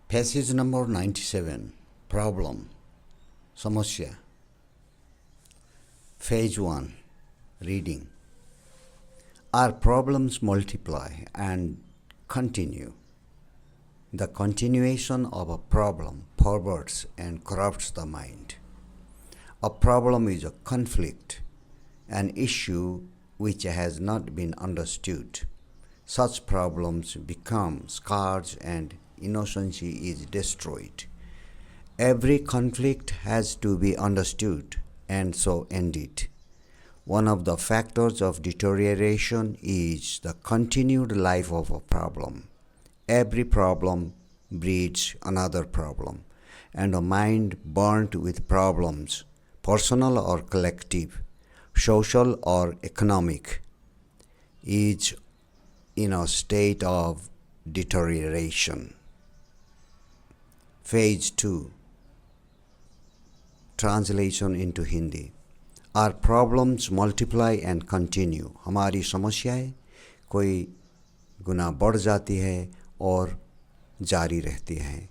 Passage number 97. Problem. Samasya. Phase 1. Reading. Our problems multiply and continue. The continuation of a problem perverts and corrupts the mind. A problem is a conflict, an issue which has not been understood. Such problems become scars and innocency is destroyed. Every conflict has to be understood and so ended. One of the factors of deterioration is the continued life of a problem. Every problem breeds another problem, and a mind burnt with problems, personal or collective, social or economic, is in a state of deterioration. Phase 2. Translation into Hindi. Our problems multiply and continue. हमारी समस्याएं कोई गुना बढ़ जाती है और जारी रहती हैं.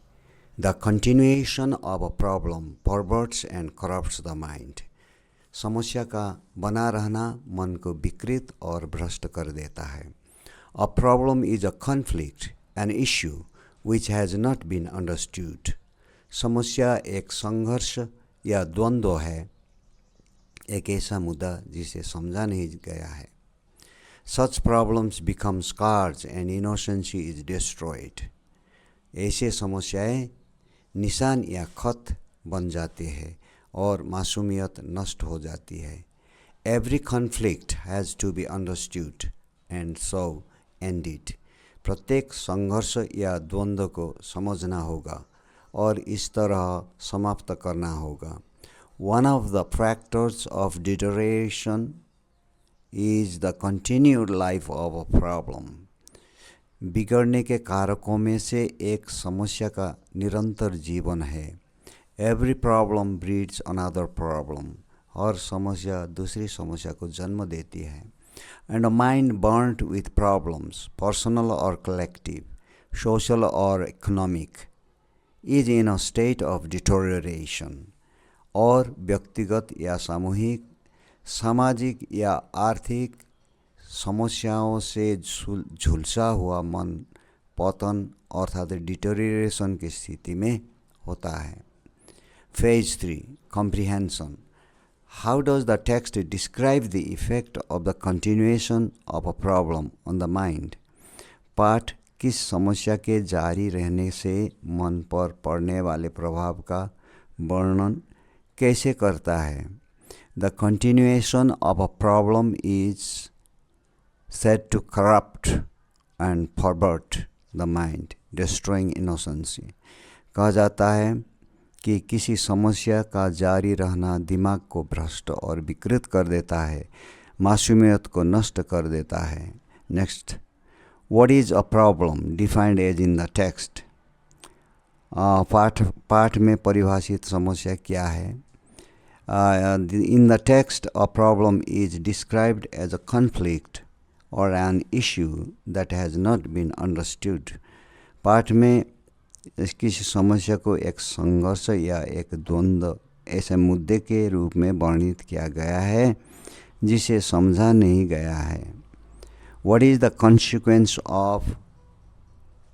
The continuation of a problem perverts and corrupts the mind. समस्या का बना रहना मन को विकृत और भ्रष्ट कर देता है. A problem is a conflict, an issue which has not been understood. समस्या एक संघर्ष या द्वंद्व है, एक ऐसा मुद्दा जिसे समझा नहीं गया है. Such problems become scars and innocency is destroyed. ऐसे समस्याएं निशान या खत बन जाते हैं और मासूमियत नष्ट हो जाती है. Every conflict has to be understood and so ended. प्रत्येक संघर्ष या द्वंद्व को समझना होगा और इस तरह समाप्त करना होगा. One of the factors of deterioration is the continued life of a problem. बिगड़ने के कारकों में से एक समस्या का निरंतर जीवन है. Every problem breeds another problem. हर समस्या दूसरी समस्या को जन्म देती है. And a mind burnt with problems, personal or collective, social or economic, is in a state of deterioration. और व्यक्तिगत या सामूहिक, सामाजिक या आर्थिक समस्याओं से झुलसा हुआ मन पतन अर्थात डिटोरिएशन की स्थिति में होता है. Phase 3. Comprehension. How does the text describe the effect of the continuation of a problem on the mind? पाठ किस समस्या के जारी रहने से मन पर पड़ने वाले प्रभाव का वर्णन कैसे करता है? The continuation of a problem is said to corrupt and pervert the mind, destroying innocency. कहा जाता है कि किसी समस्या का जारी रहना दिमाग को भ्रष्ट और विकृत कर देता है, मासूमियत को नष्ट कर देता है. Next. What is a problem defined as in the text? पाठ में परिभाषित समस्या क्या है? In the text, a problem is described as a conflict or an issue that has not been understood. पाठ में किसी समस्या को एक संघर्ष या एक द्वंद्व ऐसे मुद्दे के रूप में वर्णित किया गया है जिसे समझा नहीं गया है. What is the consequence of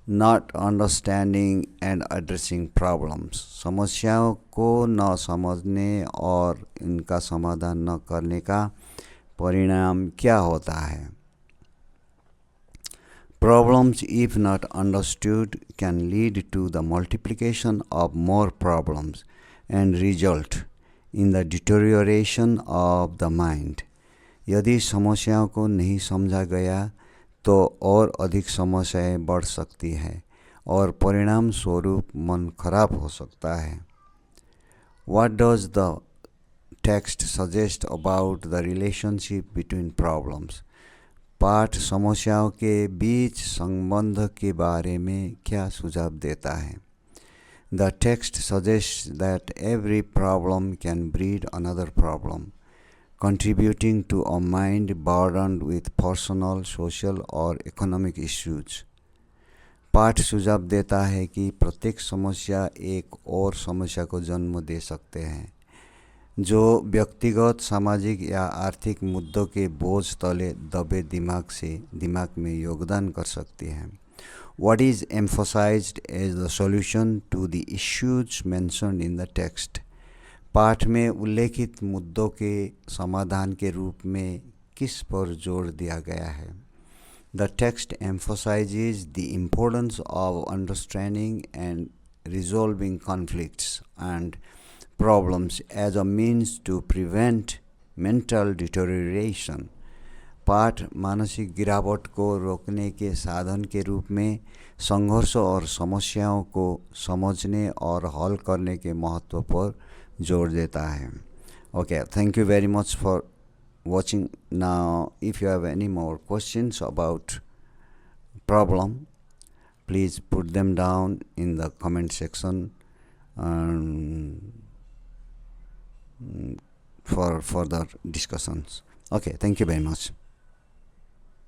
not understanding and addressing problems? समस्याओं को न समझने और इनका समाधान न करने का परिणाम क्या होता है? Problems, if not understood, can lead to the multiplication of more problems and result in the deterioration of the mind. यदि समस्याओं को नहीं समझा गया तो और अधिक समस्याएं बढ़ सकती हैं और परिणाम स्वरूप मन खराब हो सकता है. What does the text suggest about the relationship between problems? पाठ समस्याओं के बीच संबंध के बारे में क्या सुझाव देता है? The text suggests that every problem can breed another problem, contributing to a mind burdened with personal, social or economic issues. पाठ सुझाव देता है कि प्रत्येक समस्या एक और समस्या को जन्म दे सकते हैं जो व्यक्तिगत, सामाजिक या आर्थिक मुद्दों के बोझ तले दबे दिमाग में योगदान कर सकती हैं. What is emphasized as the solution to the issues mentioned in the text? पाठ में उल्लेखित मुद्दों के समाधान के रूप में किस पर जोर दिया गया है? The text emphasizes the importance of understanding and resolving conflicts and problems as a means to prevent mental deterioration. पाठ मानसिक गिरावट को रोकने के साधन के रूप में संघर्ष और समस्याओं को समझने और हल करने के महत्व पर जोर देता है. Okay, thank you very much for watching. Now, if you have any more questions about problem, please put them down in the comment section for further discussions. Okay, thank you very much.